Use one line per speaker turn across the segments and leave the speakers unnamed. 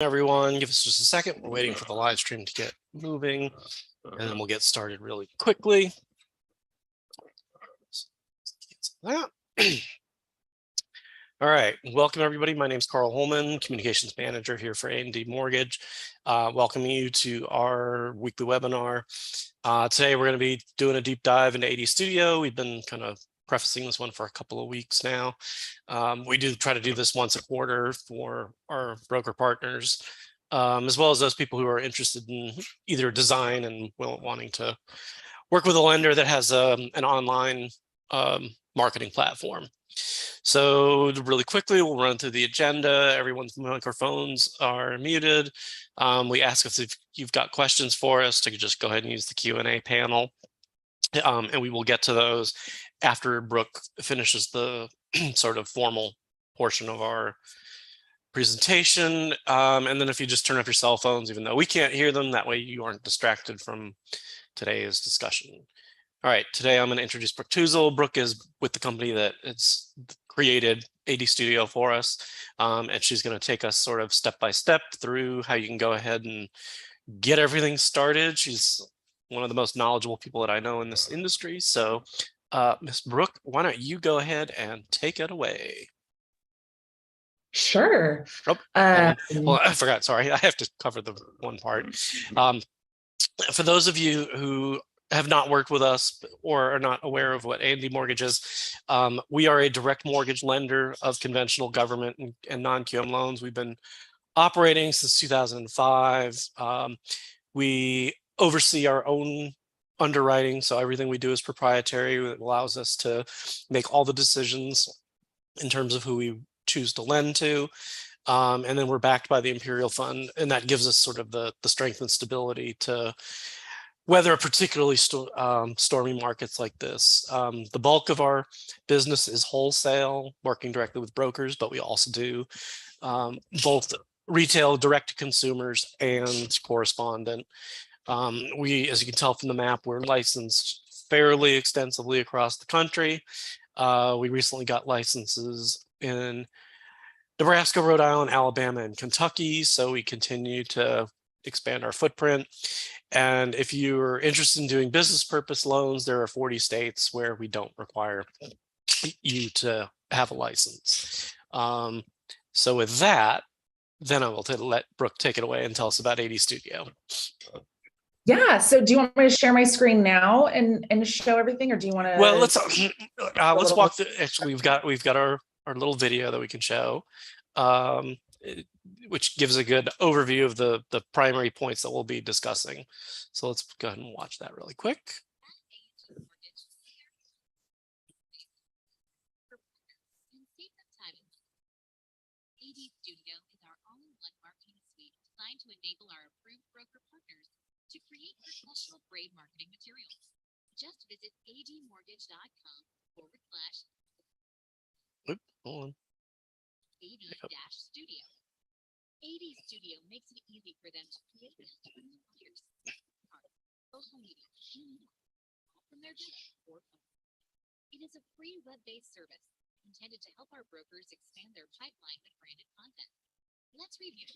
Everyone, give us just a second. We're waiting for the live stream to get moving, and then we'll get started really quickly. Cancel that. All right, welcome everybody. My name is Carl Holman, Communications Manager here for A&D Mortgage. Welcoming you to our weekly webinar. Today we're going to be doing a deep dive into AD Studio. We've been kind of prefacing this one for a couple of weeks now. We do try to do this once a quarter for our broker partners, as well as those people who are interested in either design and wanting to work with a lender that has an online marketing platform. So really quickly, we'll run through the agenda. Everyone's microphones are muted. We ask if you've got questions for us to just go ahead and use the Q&A panel. And we will get to those after Brooke finishes the sort of formal portion of our presentation. And then if you just turn off your cell phones, even though we can't hear them, that way you aren't distracted from today's discussion. All right, today I'm going to introduce Brooke Tuzel. Brooke is with the company that it's created AD Studio for us, and she's going to take us sort of step by step through how you can go ahead and get everything started. She's one of the most knowledgeable people that I know in this industry. So, Ms. Brooke, why don't you go ahead and take it away?
Sure.
Oh, well, I forgot. Sorry, I have to cover the one part. For those of you who have not worked with us or are not aware of what A&D Mortgage is, we are a direct mortgage lender of conventional government and non-QM loans. We've been operating since 2005. We oversee our own underwriting, so everything we do is proprietary. It allows us to make all the decisions in terms of who we choose to lend to. And then we're backed by the Imperial Fund, and that gives us sort of the strength and stability to weather particularly stormy markets like this. The bulk of our business is wholesale, working directly with brokers, but we also do both retail, direct to consumers, and correspondent. We, as you can tell from the map, we're licensed fairly extensively across the country. We recently got licenses in Nebraska, Rhode Island, Alabama, and Kentucky, so we continue to expand our footprint. And if you're interested in doing business purpose loans, there are 40 states where we don't require you to have a license. So with that, then I will let Brooke take it away and tell us about AD Studio.
Yeah. So do you want me to share my screen now and show everything, or do you want to?
Well, let's walk through. Actually, we've got our little video that we can show, which gives a good overview of the primary points that we'll be discussing. So let's go ahead and watch that really quick.
AD Studio is our all-in-one marketing suite designed to enable our approved broker partners to create professional-grade marketing materials. Just visit admortgage.com/.
Oop, hold on.
AD-Studio. AD Studio makes it easy for them to create buyers, social media, from their desk or phone. It is a free web-based service intended to help our brokers expand their pipeline with branded content. Let's review.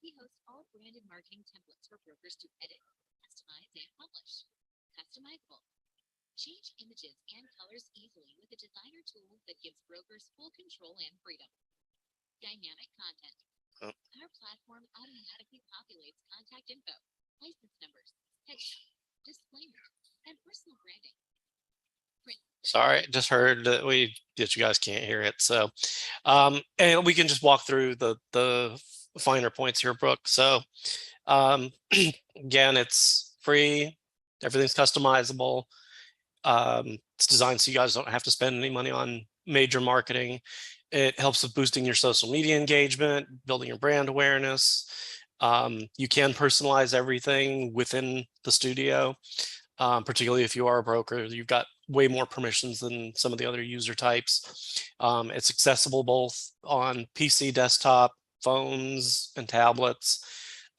We host all branded marketing templates for brokers to edit, customize, and publish. Customizable. Change images and colors easily with a designer tool that gives brokers full control and freedom. Dynamic content. Our platform automatically populates contact info, license numbers, headshots, disclaimers, and personal branding.
Sorry, just heard that you guys can't hear it. So, and we can just walk through the finer points here, Brooke. So, again, it's free. Everything's customizable. It's designed so you guys don't have to spend any money on major marketing. It helps with boosting your social media engagement, building your brand awareness. You can personalize everything within the studio, particularly if you are a broker. You've got way more permissions than some of the other user types. It's accessible both on PC, desktop, phones, and tablets.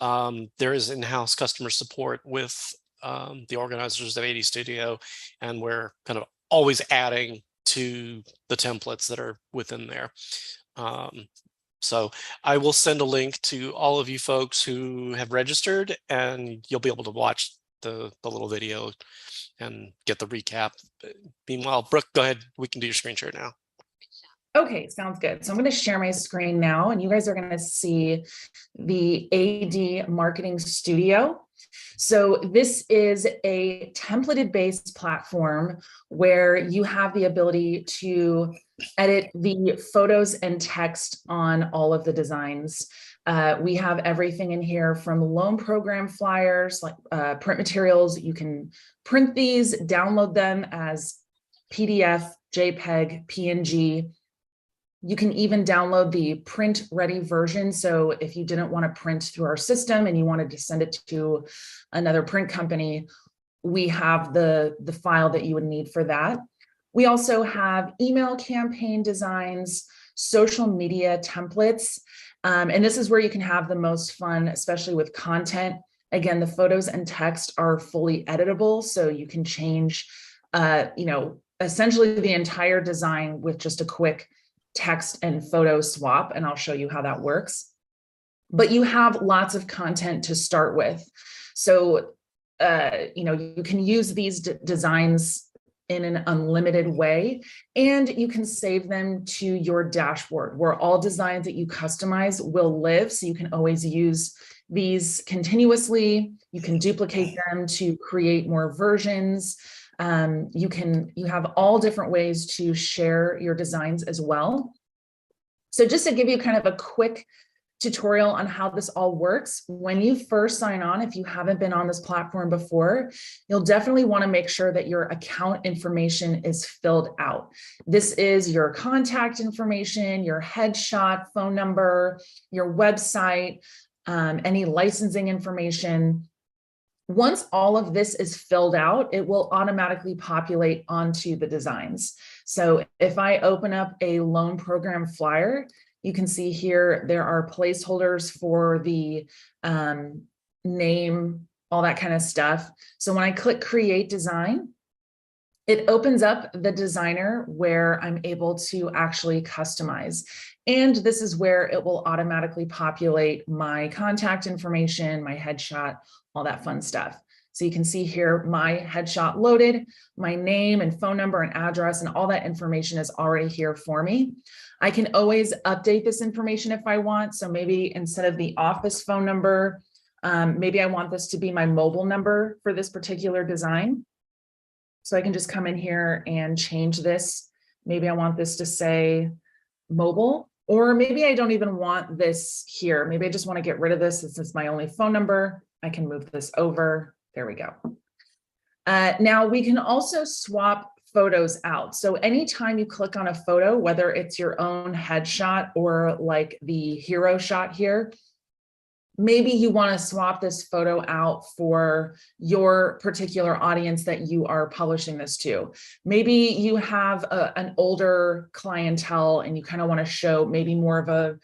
There is in-house customer support with the organizers of AD Studio, and we're kind of always adding to the templates that are within there. So I will send a link to all of you folks who have registered, and you'll be able to watch the little video and get the recap. Meanwhile, Brooke, go ahead. We can do your screen share now.
Okay, sounds good. So I'm going to share my screen now, and you guys are going to see the AD Marketing Studio. So this is a templated based platform where you have the ability to edit the photos and text on all of the designs. We have everything in here from loan program flyers, like print materials. You can print these, download them as PDF, JPEG, PNG. You can even download the print ready version. So if you didn't want to print through our system and you wanted to send it to another print company, we have the file that you would need for that. We also have email campaign designs, social media templates. And this is where you can have the most fun, especially with content. Again, the photos and text are fully editable. So you can change, essentially the entire design with just a quick text and photo swap, and I'll show you how that works. But you have lots of content to start with. So, you can use these designs in an unlimited way, and you can save them to your dashboard where all designs that you customize will live. So you can always use these continuously. You can duplicate them to create more versions. You have all different ways to share your designs as well. So just to give you kind of a quick tutorial on how this all works, when you first sign on, if you haven't been on this platform before, you'll definitely want to make sure that your account information is filled out. This is your contact information, your headshot, phone number, your website, any licensing information. Once all of this is filled out, it will automatically populate onto the designs. So if I open up a loan program flyer, you can see here there are placeholders for the name, all that kind of stuff. So when I click create design, it opens up the designer where I'm able to actually customize. And this is where it will automatically populate my contact information, my headshot, all that fun stuff. So you can see here my headshot loaded, my name and phone number and address, and all that information is already here for me. I can always update this information if I want. So maybe instead of the office phone number, maybe I want this to be my mobile number for this particular design. So I can just come in here and change this. Maybe I want this to say mobile, or maybe I don't even want this here. Maybe I just want to get rid of this. This is my only phone number. I can move this over. There we go. Now we can also swap photos out. So anytime you click on a photo, whether it's your own headshot or like the hero shot here, maybe you want to swap this photo out for your particular audience that you are publishing this to. Maybe you have an older clientele and you kind of want to show maybe more of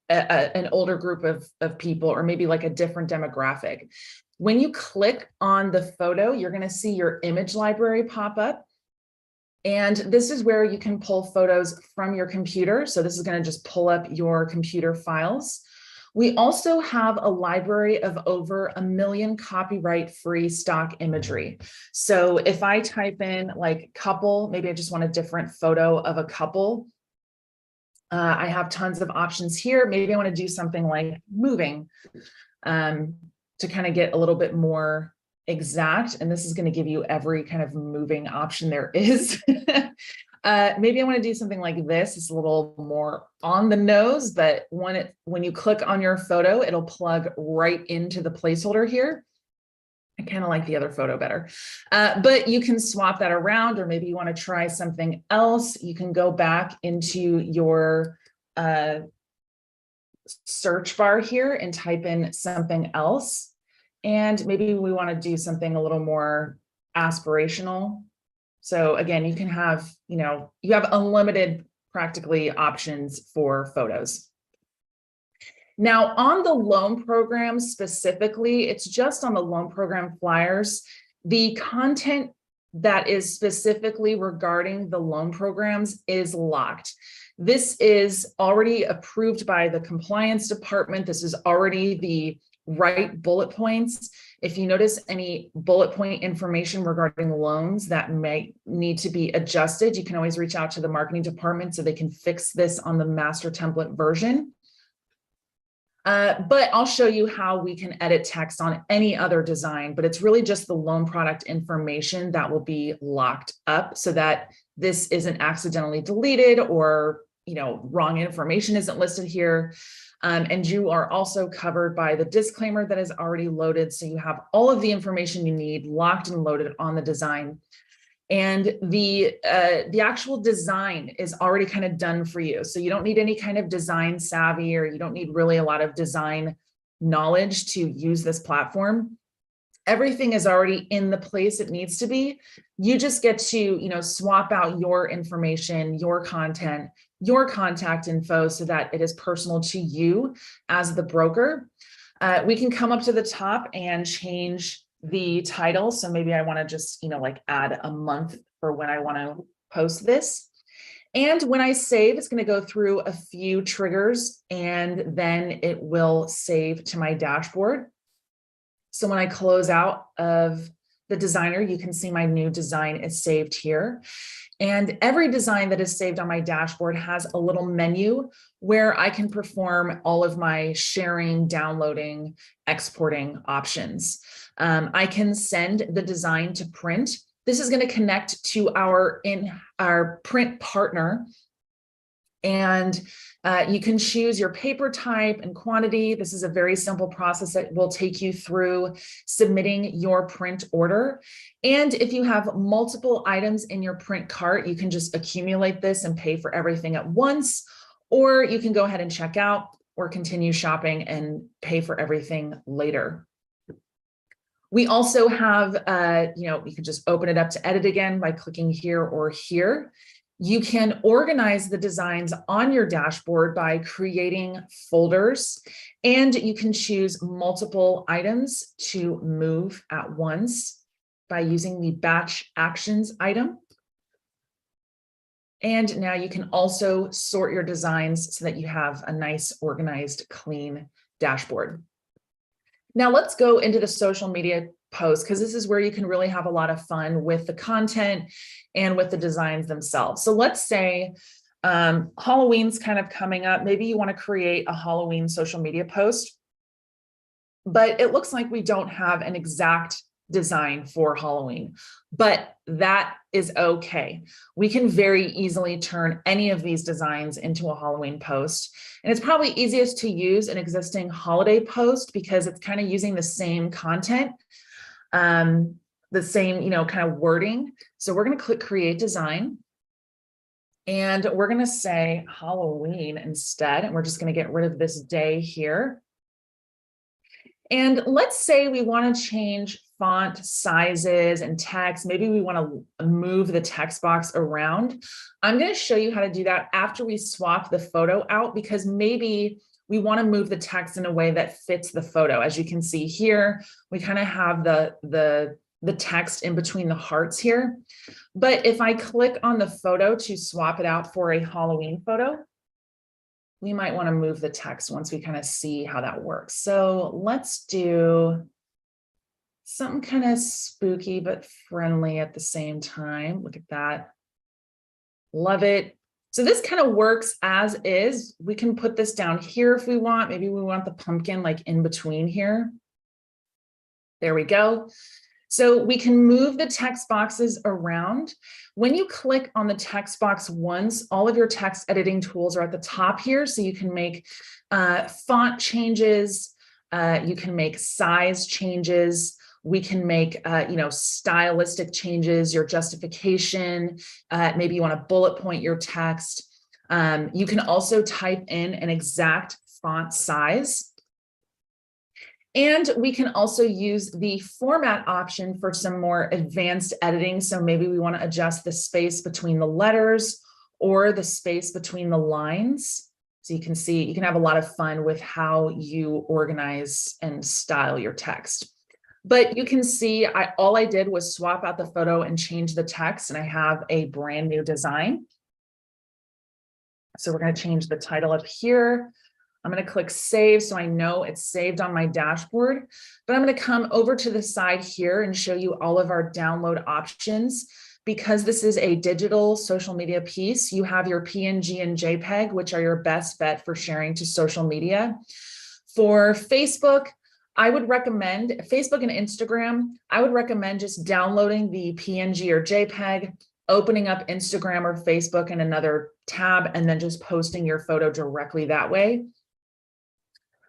an older group of people, or maybe like a different demographic. When you click on the photo, you're going to see your image library pop up. And this is where you can pull photos from your computer. So this is going to just pull up your computer files. We also have a library of over 1 million copyright-free stock imagery. So if I type in like couple, maybe I just want a different photo of a couple. I have tons of options here. Maybe I want to do something like moving to kind of get a little bit more exact. And this is going to give you every kind of moving option there is. Maybe I want to do something like this. It's a little more on the nose, but when you click on your photo, it'll plug right into the placeholder here. I kind of like the other photo better, but you can swap that around, or maybe you want to try something else. You can go back into your search bar here and type in something else. And maybe we want to do something a little more aspirational. So again, you can have, you have unlimited practically options for photos. Now on the loan program specifically, it's just on the loan program flyers. The content that is specifically regarding the loan programs is locked. This is already approved by the compliance department. This is already the right bullet points. If you notice any bullet point information regarding loans that may need to be adjusted, you can always reach out to the marketing department so they can fix this on the master template version. But I'll show you how we can edit text on any other design, but it's really just the loan product information that will be locked up so that this isn't accidentally deleted or, wrong information isn't listed here. And you are also covered by the disclaimer that is already loaded. So you have all of the information you need locked and loaded on the design. And the actual design is already kind of done for you. So you don't need any kind of design savvy, or you don't need really a lot of design knowledge to use this platform. Everything is already in the place it needs to be. You just get to, swap out your information, your content, your contact info so that it is personal to you as the broker. We can come up to the top and change the title. So maybe I want to just, add a month for when I want to post this. And when I save, it's going to go through a few triggers and then it will save to my dashboard. So when I close out of the designer, you can see my new design is saved here. And every design that is saved on my dashboard has a little menu where I can perform all of my sharing, downloading, exporting options. I can send the design to print. This is going to connect to our print partner. And you can choose your paper type and quantity. This is a very simple process that will take you through submitting your print order. And if you have multiple items in your print cart, you can just accumulate this and pay for everything at once, or you can go ahead and check out or continue shopping and pay for everything later. We also have, you can just open it up to edit again by clicking here or here. You can organize the designs on your dashboard by creating folders, and you can choose multiple items to move at once by using the batch actions item. And now you can also sort your designs so that you have a nice, organized, clean dashboard. Now let's go into the social media post, because this is where you can really have a lot of fun with the content and with the designs themselves. So let's say Halloween's kind of coming up. Maybe you want to create a Halloween social media post, but it looks like we don't have an exact design for Halloween, but that is okay. We can very easily turn any of these designs into a Halloween post. And it's probably easiest to use an existing holiday post because it's kind of using the same content, the same, kind of wording. So we're going to click create design. And we're going to say Halloween instead. And we're just going to get rid of this day here. And let's say we want to change font sizes and text. Maybe we want to move the text box around. I'm going to show you how to do that after we swap the photo out, because maybe we want to move the text in a way that fits the photo. As you can see here, we kind of have the text in between the hearts here. But if I click on the photo to swap it out for a Halloween photo, we might want to move the text once we kind of see how that works. So let's do something kind of spooky, but friendly at the same time. Look at that. Love it. So this kind of works as is. We can put this down here if we want. Maybe we want the pumpkin like in between here. There we go. So we can move the text boxes around. When you click on the text box once, all of your text editing tools are at the top here. So you can make font changes. You can make size changes. We can make, stylistic changes, your justification. Maybe you want to bullet point your text. You can also type in an exact font size. And we can also use the format option for some more advanced editing. So maybe we want to adjust the space between the letters or the space between the lines. So you can see, you can have a lot of fun with how you organize and style your text. But you can see all I did was swap out the photo and change the text, and I have a brand new design. So we're going to change the title up here. I'm going to click save so I know it's saved on my dashboard, but I'm going to come over to the side here and show you all of our download options. Because this is a digital social media piece, you have your PNG and JPEG, which are your best bet for sharing to social media. For Facebook, I would recommend Facebook and Instagram. I would recommend just downloading the PNG or JPEG, opening up Instagram or Facebook in another tab, and then just posting your photo directly that way.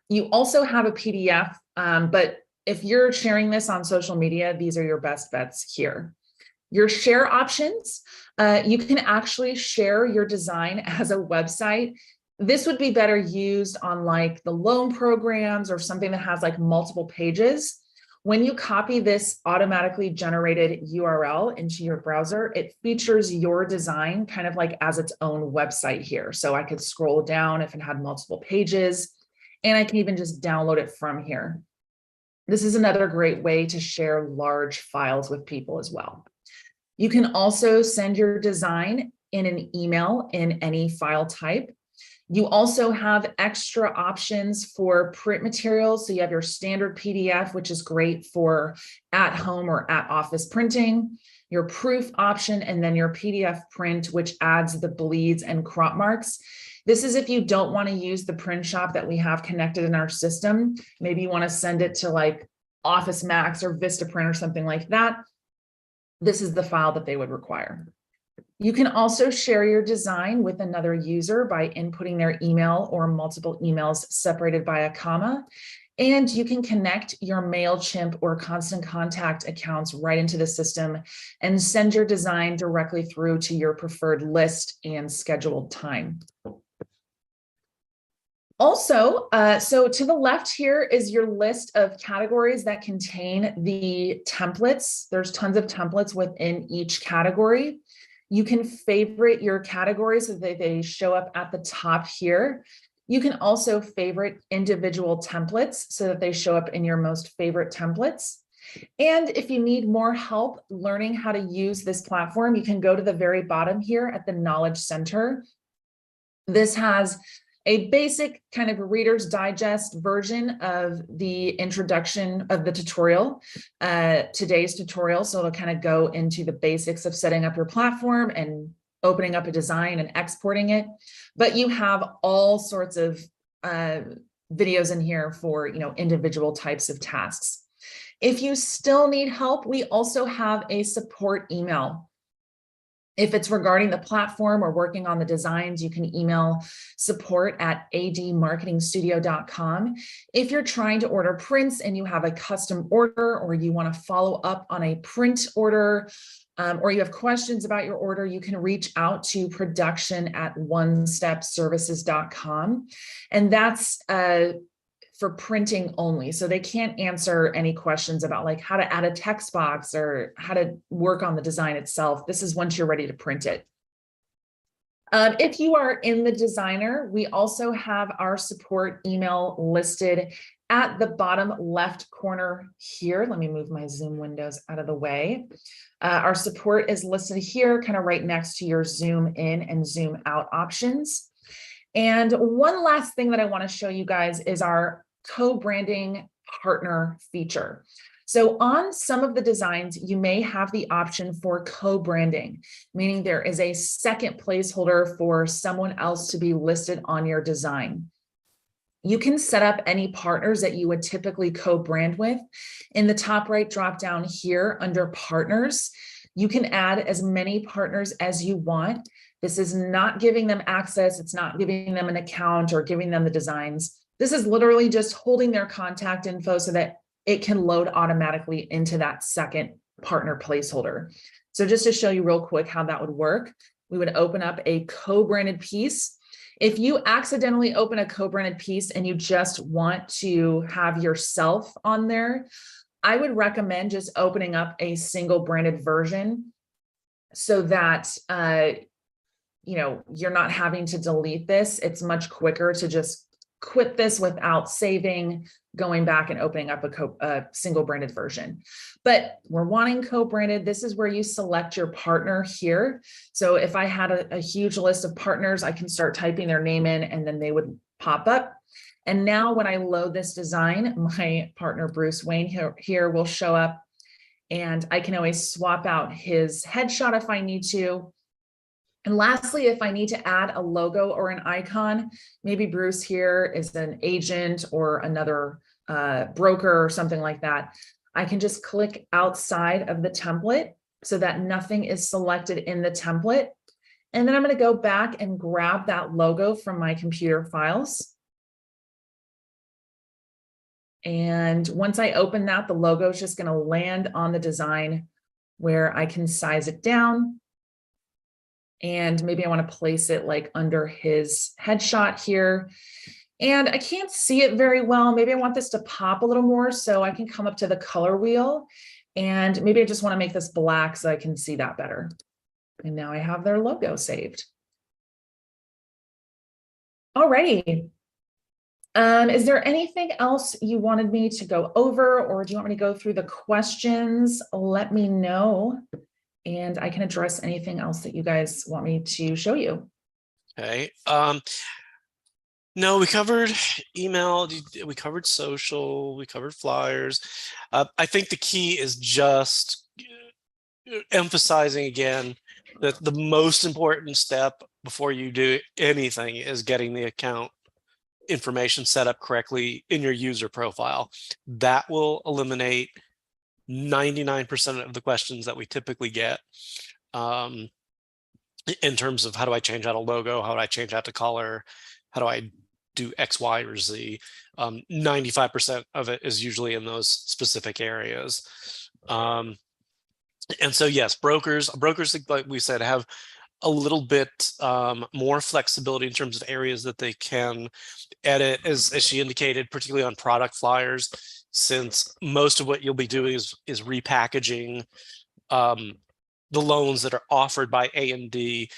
You also have a PDF, but if you're sharing this on social media, these are your best bets here. Your share options, you can actually share your design as a website. This would be better used on like the loan programs or something that has like multiple pages. When you copy this automatically generated URL into your browser, it features your design kind of like as its own website here. So I could scroll down if it had multiple pages, and I can even just download it from here. This is another great way to share large files with people as well. You can also send your design in an email in any file type. You also have extra options for print materials. So you have your standard PDF, which is great for at home or at office printing, your proof option, and then your PDF print, which adds the bleeds and crop marks. This is if you don't want to use the print shop that we have connected in our system. Maybe you want to send it to like Office Max or Vistaprint or something like that. This is the file that they would require. You can also share your design with another user by inputting their email or multiple emails separated by a comma. And you can connect your MailChimp or Constant Contact accounts right into the system and send your design directly through to your preferred list and scheduled time. Also, so to the left here is your list of categories that contain the templates. There's tons of templates within each category. You can favorite your categories so that they show up at the top here. You can also favorite individual templates so that they show up in your most favorite templates. And if you need more help learning how to use this platform, you can go to the very bottom here at the Knowledge Center. This has a basic kind of Reader's Digest version of the introduction of the tutorial, today's tutorial. So it'll kind of go into the basics of setting up your platform and opening up a design and exporting it. But you have all sorts of videos in here for, individual types of tasks. If you still need help, we also have a support email. If it's regarding the platform or working on the designs, you can email support@admarketingstudio.com. If you're trying to order prints and you have a custom order, or you want to follow up on a print order, or you have questions about your order, you can reach out to production@onestepservices.com. And that's for printing only. So they can't answer any questions about like how to add a text box or how to work on the design itself. This is once you're ready to print it. If you are in the designer, we also have our support email listed at the bottom left corner here. Let me move my Zoom windows out of the way. Our support is listed here, kind of right next to your zoom in and zoom out options. And one last thing that I want to show you guys is our co-branding partner feature. So on some of the designs, you may have the option for co-branding, meaning there is a second placeholder for someone else to be listed on your design. You can set up any partners that you would typically co-brand with. In the top right drop down here under partners, you can add as many partners as you want. This is not giving them access. It's not giving them an account or giving them the designs. This is literally just holding their contact info so that it can load automatically into that second partner placeholder. So just to show you real quick how that would work, we would open up a co-branded piece. If you accidentally open a co-branded piece and you just want to have yourself on there, I would recommend just opening up a single branded version so that you're not having to delete this. It's much quicker to just quit this without saving, going back and opening up a single branded version. But we're wanting co-branded. This is where you select your partner here. So if I had a huge list of partners, I can start typing their name in and then they would pop up. And now when I load this design, my partner Bruce Wayne here will show up, and I can always swap out his headshot if I need to. And lastly, if I need to add a logo or an icon, maybe Bruce here is an agent or another broker or something like that, I can just click outside of the template so that nothing is selected in the template. And then I'm going to go back and grab that logo from my computer files. And once I open that, the logo is just going to land on the design where I can size it down. And maybe I want to place it like under his headshot here. And I can't see it very well. Maybe I want this to pop a little more, so I can come up to the color wheel. And maybe I just want to make this black so I can see that better. And now I have their logo saved. Alrighty. Is there anything else you wanted me to go over, or do you want me to go through the questions? Let me know, and I can address anything else that you guys want me to show you.
Okay. No, we covered email, we covered social, we covered flyers. I think the key is just emphasizing again that the most important step before you do anything is getting the account information set up correctly in your user profile. That will eliminate 99% of the questions that we typically get in terms of how do I change out a logo, how do I change out the color, how do I do X, Y, or Z. 95% of it is usually in those specific areas. And so yes, brokers, like we said, have a little bit more flexibility in terms of areas that they can edit, as she indicated, particularly on product flyers, since most of what you'll be doing is repackaging the loans that are offered by A&D.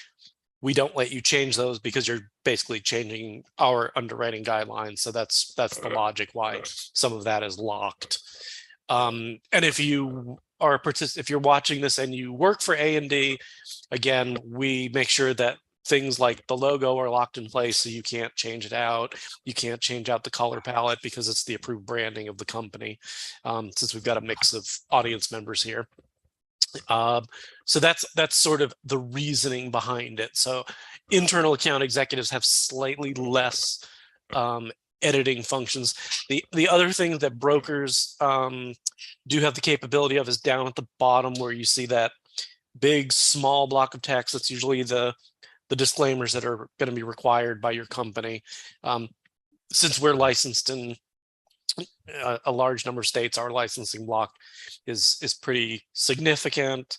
We don't let you change those because you're basically changing our underwriting guidelines. So that's the logic why some of that is locked. And if you are if you're watching this and you work for A&D, again, we make sure that things like the logo are locked in place, so you can't change it out. You can't change out the color palette because it's the approved branding of the company, since we've got a mix of audience members here. So that's sort of the reasoning behind it. So internal account executives have slightly less editing functions. The other thing that brokers do have the capability of is down at the bottom where you see that big small block of text. That's usually the disclaimers that are going to be required by your company. Since we're licensed in a large number of states, our licensing block is pretty significant.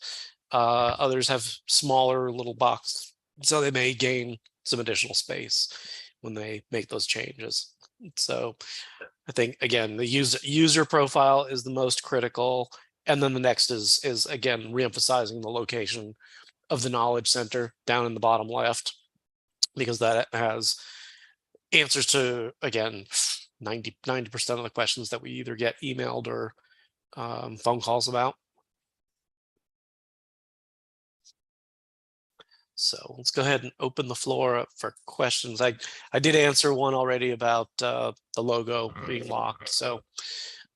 Others have smaller little box, so they may gain some additional space when they make those changes. So I think, again, the user profile is the most critical. And then the next is again, reemphasizing the location of the knowledge center down in the bottom left, because that has answers to, again, 90% of the questions that we either get emailed or phone calls about. So let's go ahead and open the floor up for questions. I did answer one already about the logo being locked, so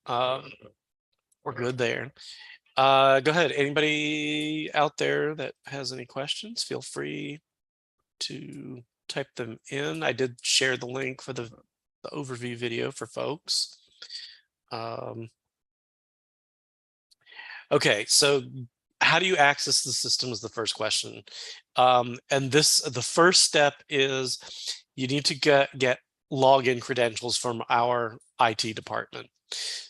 we're good there. Go ahead. Anybody out there that has any questions, feel free to type them in. I did share the link for the overview video for folks. Okay, so how do you access the system is the first question. And the first step is you need to get login credentials from our IT department.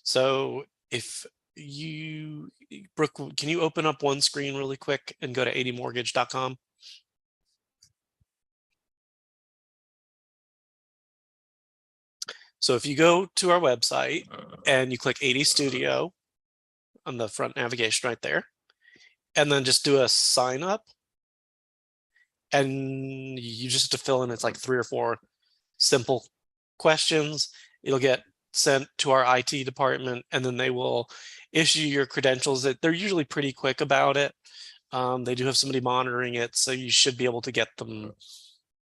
So if you, Brooke, can you open up one screen really quick and go to admortgage.com? So if you go to our website and you click AD Studio on the front navigation right there, and then just do a sign up, and you just have to fill in, it's like 3 or 4 simple questions. You'll get sent to our IT department, and then they will issue your credentials. That they're usually pretty quick about it. They do have somebody monitoring it, so you should be able to get them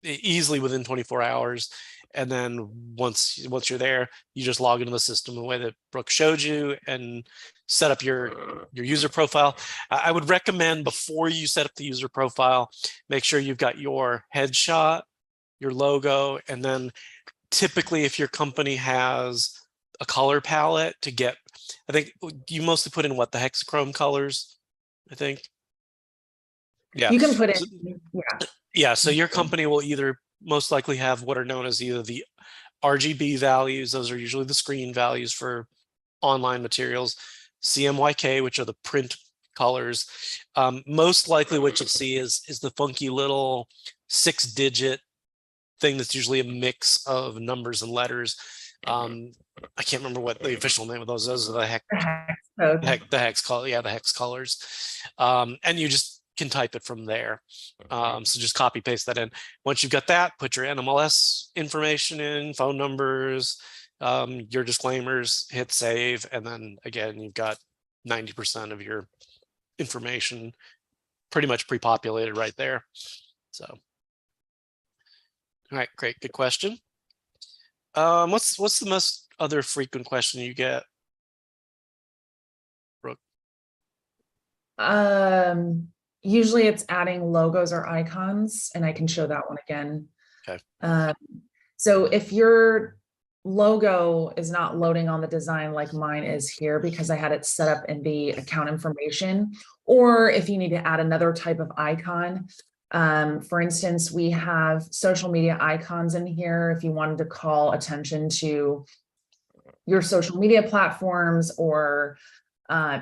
easily within 24 hours. And then once you're there, you just log into the system the way that Brooke showed you and set up your user profile. I would recommend before you set up the user profile, make sure you've got your headshot, your logo, and then typically if your company has a color palette to get, I think you mostly put in what, the hexachrome colors, I think. Yeah.
You can put it,
So-
yeah.
Yeah, so your company will either most likely have what are known as either the RGB values, those are usually the screen values for online materials, CMYK, which are the print colors. Most likely what you'll see is the funky little 6-digit thing that's usually a mix of numbers and letters. I can't remember what the official name of those. Those are the hex
So
the hex color. Yeah, the hex colors. And you just can type it from there. So just copy paste that in. Once you've got that, put your NMLS information in, phone numbers, your disclaimers, hit save, and then again, you've got 90% of your information pretty much pre-populated right there. So, all right, great, good question. What's the most other frequent question you get?
usually it's adding logos or icons, and I can show that one again.
Okay.
So if your logo is not loading on the design like mine is here because I had it set up in the account information, or if you need to add another type of icon, for instance, we have social media icons in here. If you wanted to call attention to your social media platforms, or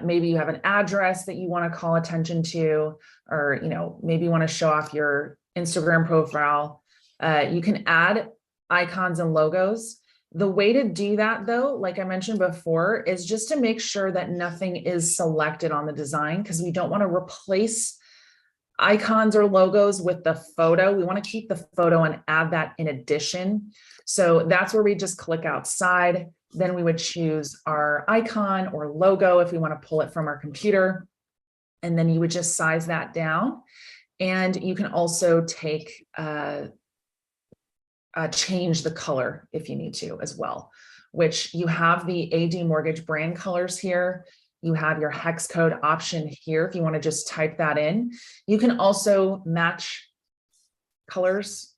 maybe you have an address that you want to call attention to, or maybe you want to show off your Instagram profile, you can add icons and logos. The way to do that, though, like I mentioned before, is just to make sure that nothing is selected on the design, because we don't want to replace icons or logos with the photo. We want to keep the photo and add that in addition. So that's where we just click outside. Then we would choose our icon or logo if we want to pull it from our computer. And then you would just size that down. And you can also take change the color if you need to as well, which you have the AD Mortgage brand colors here. You have your hex code option here if you want to just type that in. You can also match colors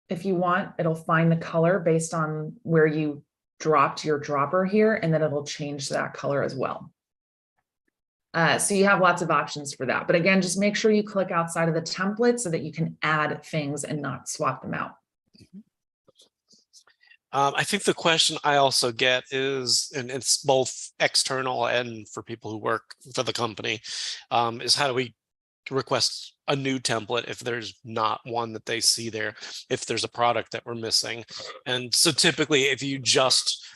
if you want. It'll find the color based on where you dropped your dropper here, and then it'll change that color as well. So you have lots of options for that. But again, just make sure you click outside of the template so that you can add things and not swap them out.
I think the question I also get is, and it's both external and for people who work for the company, is how do we request a new template if there's not one that they see there, if there's a product that we're missing. And so typically if you just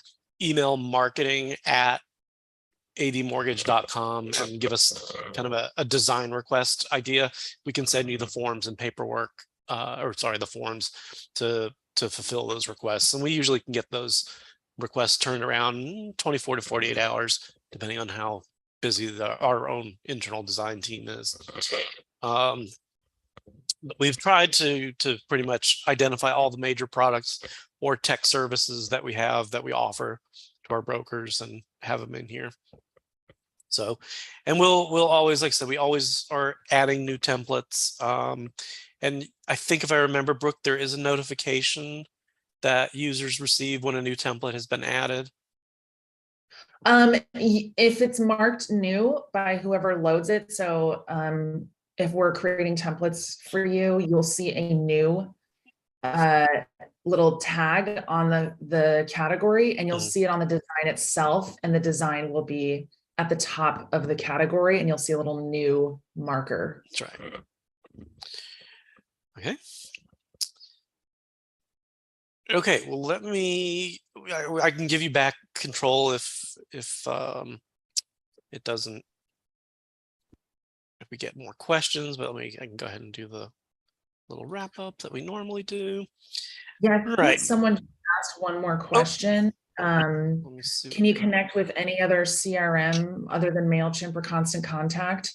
email marketing@admortgage.com and give us kind of a design request idea, we can send you the forms and paperwork, the forms to fulfill those requests. And we usually can get those requests turned around 24 to 48 hours, depending on how busy our own internal design team is. We've tried to pretty much identify all the major products or tech services that we offer to our brokers and have them in here. So, and we'll always, like I said, we always are adding new templates. And I think if I remember, Brooke, there is a notification that users receive when a new template has been added.
If it's marked new by whoever loads it, so if we're creating templates for you, you'll see a new little tag on the category, and you'll see it on the design itself, and the design will be at the top of the category, and you'll see a little new marker.
That's right. Okay. Okay, well, I can give you back control if it doesn't, if we get more questions, but I can go ahead and do the little wrap up that we normally do.
Yeah, I think
Right.
someone asked one more question.
Let me see.
Can you connect with any other CRM other than MailChimp or Constant Contact?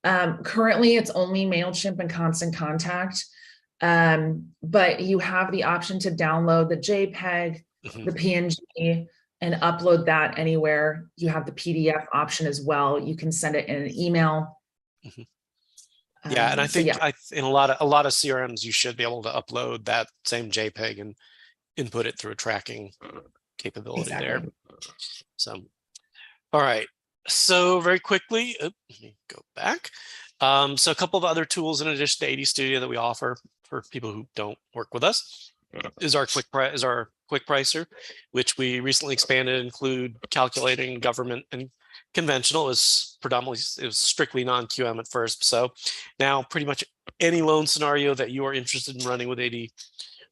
Currently, it's only MailChimp and Constant Contact, but you have the option to download the JPEG,
Mhm.
the PNG, and upload that anywhere. You have the PDF option as well. You can send it in an email.
Mhm. Yeah, and I
So
think
yeah,
in a lot of CRMs, you should be able to upload that same JPEG and input it through a tracking capability there.
exactly.
So, all right. So very quickly, let me go back. So a couple of other tools in addition to AD Studio that we offer for people who don't work with us is our quick pricer, which we recently expanded to include calculating government and conventional. Is predominantly, it was strictly non-QM at first. So now pretty much any loan scenario that you are interested in running with AD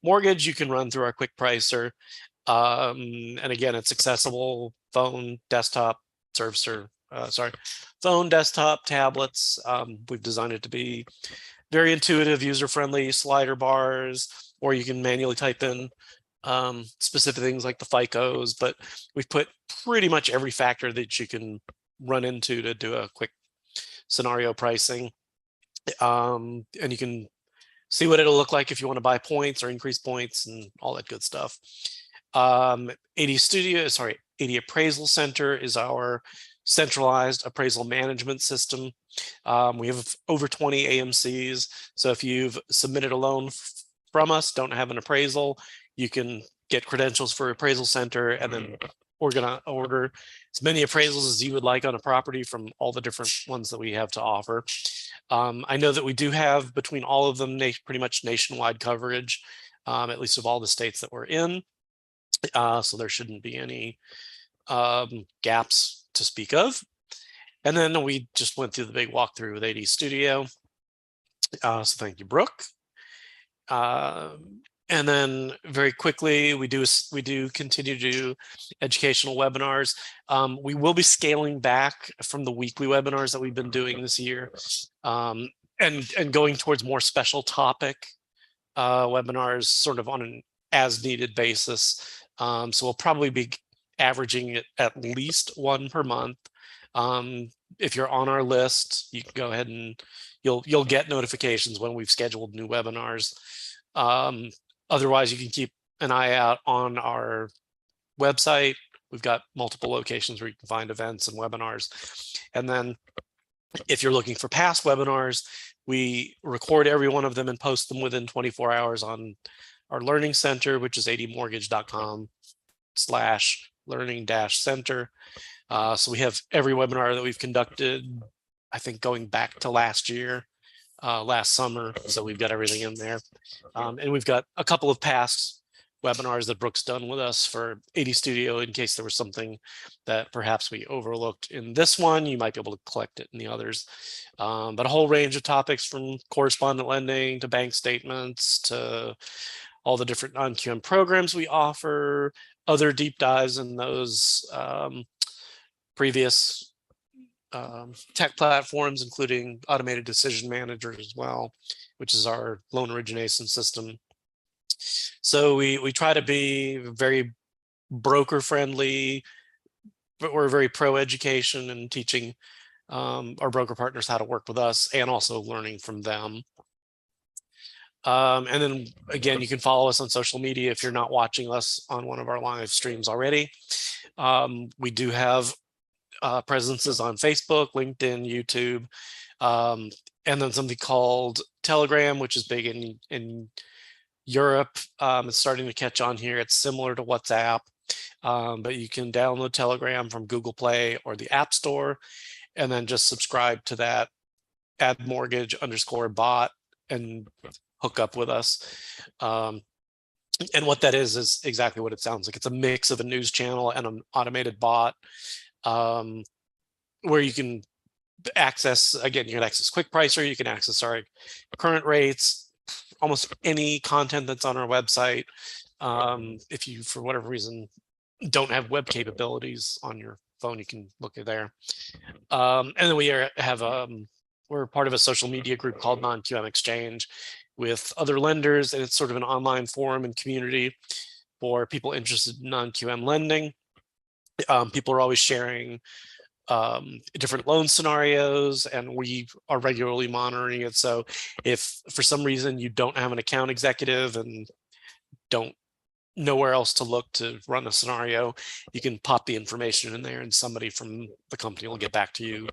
Mortgage, you can run through our quick pricer. And again, it's accessible phone, desktop, phone, desktop, tablets. We've designed it to be very intuitive, user-friendly slider bars, or you can manually type in specific things like the FICOs, but we've put pretty much every factor that you can run into to do a quick scenario pricing. And you can see what it'll look like if you want to buy points or increase points and all that good stuff. AD Appraisal Center is our centralized appraisal management system. We have over 20 AMCs. So if you've submitted a loan from us, don't have an appraisal, you can get credentials for Appraisal Center and then we're going to order as many appraisals as you would like on a property from all the different ones that we have to offer. I know that we do have between all of them pretty much nationwide coverage, at least of all the states that we're in. So there shouldn't be any gaps to speak of. And then we just went through the big walkthrough with AD Studio. So thank you, Brooke. And then very quickly, we do continue to do educational webinars. We will be scaling back from the weekly webinars that we've been doing this year, and going towards more special topic webinars, sort of on an as needed basis. So we'll probably be averaging at least one per month. If you're on our list, you can go ahead and you'll get notifications when we've scheduled new webinars. Otherwise, you can keep an eye out on our website. We've got multiple locations where you can find events and webinars. And then if you're looking for past webinars, we record every one of them and post them within 24 hours on our learning center, which is admortgage.com/learning-center. So we have every webinar that we've conducted, I think going back to last year, last summer. So we've got everything in there. And we've got a couple of past webinars that Brooke's done with us for AD Studio in case there was something that perhaps we overlooked in this one. You might be able to collect it in the others. But a whole range of topics from correspondent lending to bank statements to all the different non-QM programs we offer, other deep dives in those previous tech platforms, including Automated Decision Manager as well, which is our loan origination system. So we try to be very broker friendly, but we're very pro education and teaching our broker partners how to work with us and also learning from them. And then again, you can follow us on social media if you're not watching us on one of our live streams already. We do have presences on Facebook, LinkedIn, YouTube, and then something called Telegram, which is big in Europe. It's starting to catch on here. It's similar to WhatsApp, but you can download Telegram from Google Play or the App Store, and then just subscribe to that @mortgage_bot and hook up with us. And what that is exactly what it sounds like. It's a mix of a news channel and an automated bot, where you can access, again, you can access Quick Pricer, you can access our current rates, almost any content that's on our website. If you, for whatever reason, don't have web capabilities on your phone, you can look at there. And then we're part of a social media group called Non-QM Exchange with other lenders, and it's sort of an online forum and community for people interested in non-QM lending. People are always sharing different loan scenarios, and we are regularly monitoring it. So if for some reason you don't have an account executive and don't know where else to look to run a scenario, you can pop the information in there and somebody from the company will get back to you,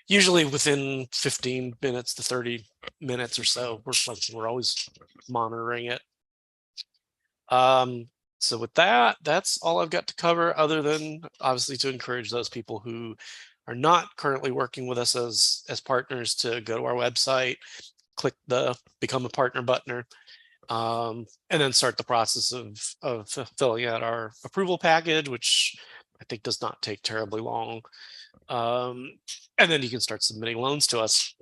usually within 15 minutes to 30 minutes or so. We're always monitoring it. So with that, that's all I've got to cover, other than obviously to encourage those people who are not currently working with us as partners to go to our website, click the become a partner button, and then start the process of filling out our approval package, which I think does not take terribly long. And then you can start submitting loans to us.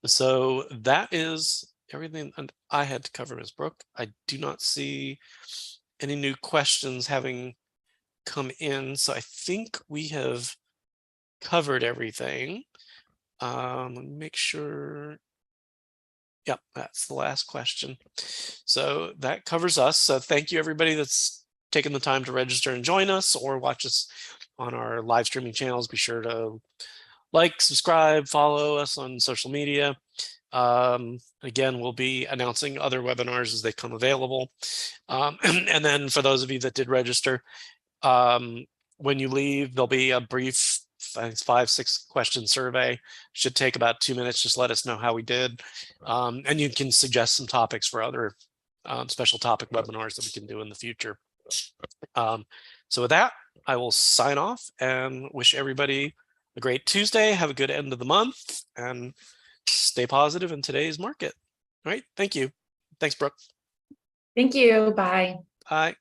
So that is everything I had to cover, Ms. Brooke. I do not see any new questions having come in, so I think we have covered everything. Let me make sure. Yep, that's the last question. So that covers us. So thank you, everybody that's taken the time to register and join us or watch us on our live streaming channels. Be sure to like, subscribe, follow us on social media. Again, we'll be announcing other webinars as they come available. And then for those of you that did register, when you leave, there'll be a brief, I think it's 5-6 question survey. Should take about 2 minutes. Just let us know how we did. And you can suggest some topics for other special topic webinars that we can do in the future. So with that, I will sign off and wish everybody a great Tuesday. Have a good end of the month and stay positive in today's market. All right. Thank you. Thanks, Brooke.
Thank you. Bye.
Bye.